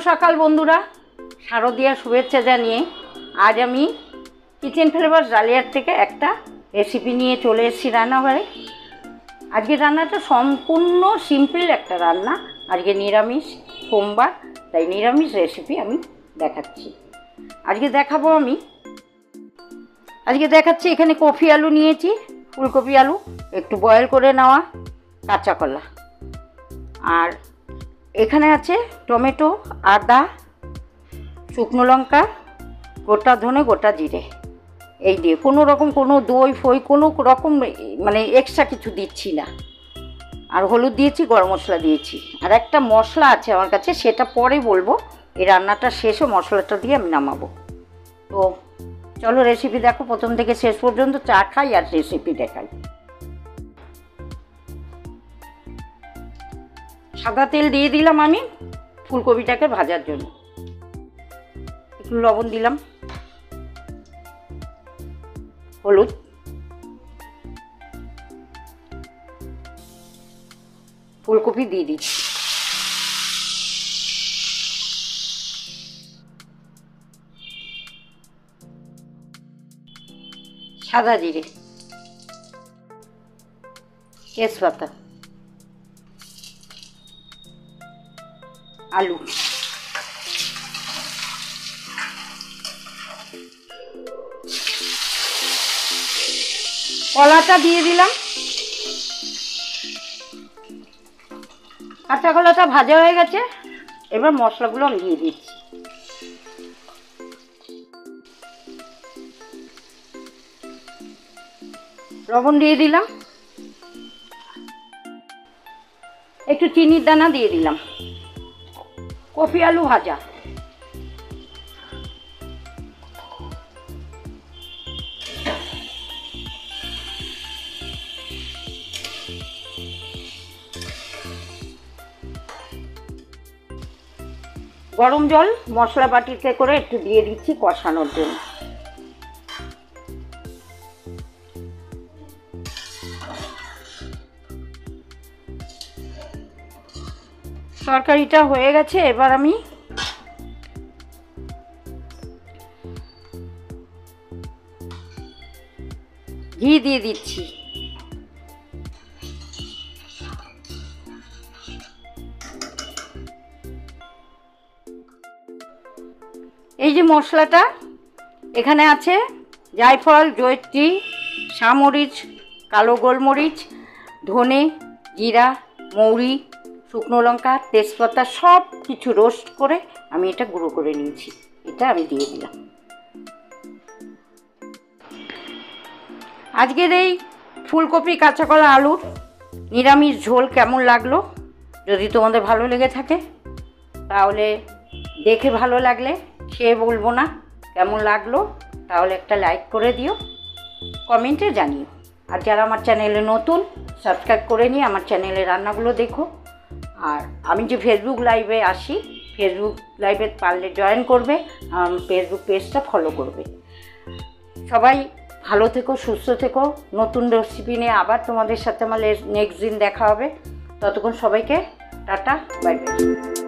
সকাল বন্ধুরা, শারদীয়ার শুভেচ্ছা জানিয়ে আজ আমি কিচেন ফ্লেভার্স ডালিয়ার থেকে একটা রেসিপি নিয়ে চলে এসেছি রান্নাঘরে। আজকে রান্নাটা সম্পূর্ণ সিম্পল একটা রান্না। আজকে নিরামিষ সোমবার, তাই নিরামিষ রেসিপি আমি দেখাচ্ছি। আজকে দেখাচ্ছি এখানে কফি আলু নিয়েছি, ফুলকপি আলু একটু বয়েল করে নেওয়া, কাঁচা কলা, আর এখানে আছে টমেটো, আদা, শুকনো লঙ্কা, গোটা ধনে, গোটা জিরে। এই দিয়ে কোনো রকম কোনো দই ফই কোনো রকম মানে এক্সট্রা কিছু দিচ্ছি না। আর হলুদ দিয়েছি, গরম মশলা দিয়েছি, আর একটা মশলা আছে আমার কাছে, সেটা পরে বলবো। এই রান্নাটা শেষে মশলাটা দিয়ে আমি নামাবো। তো চলো রেসিপি দেখো প্রথম থেকে শেষ পর্যন্ত, চা খাই আর রেসিপি দেখাই। সাদা তেল দিয়ে দিলাম আমি ফুলকপিটাকে ভাজার জন্য। একটু লবণ দিলাম, হলুদ, ফুলকপি দিয়ে দিচ্ছি, সাদা জিরে, তেজপাতা, আলু, কলাটা দিয়ে দিলাম। কাঁচা কলাটা ভাজা হয়ে গেছে, এবার মশলাগুলো আমি দিয়ে দিচ্ছি। লবণ দিয়ে দিলাম, একটু চিনির দানা দিয়ে দিলাম। কফি আলু ভাজা, গরম জল মশলা বাটিতে করে একটু দিয়ে দিচ্ছি কষানোর জন্য। তরকারিটা হয়ে গেছে, এবার আমি ঘি দিয়ে দিচ্ছি। এই যে মশলাটা এখানে আছে জায়ফল, জয়ত্রী, সামরিচ, কালো গোলমরিচ, ধনে, জিরা, মৌরি, শুকনো লঙ্কা, তেজপাতা সব কিছু রোস্ট করে আমি এটা গুঁড়ো করে নিয়েছি। এটা আমি দিয়ে দিলাম। আজকের এই ফুলকপি কাঁচা কলা আলুর নিরামিষ ঝোল কেমন লাগলো, যদি তোমাদের ভালো লেগে থাকে তাহলে দেখে ভালো লাগলে খেয়ে বলবো না কেমন লাগলো, তাহলে একটা লাইক করে দিও, কমেন্টে জানিও। আর যারা আমার চ্যানেলে নতুন, সাবস্ক্রাইব করে নিয়ে আমার চ্যানেলে রান্নাগুলো দেখো। আর আমি যে ফেসবুক লাইভে আসি, ফেসবুক লাইভে পারলে জয়েন করবে, ফেসবুক পেজটা ফলো করবে। সবাই ভালো থেকো, সুস্থ থেকো। নতুন রেসিপি নিয়ে আবার তোমাদের সাথে আমার নেক্সট দিন দেখা হবে। ততক্ষণ সবাইকে টাটা, বাই বাই।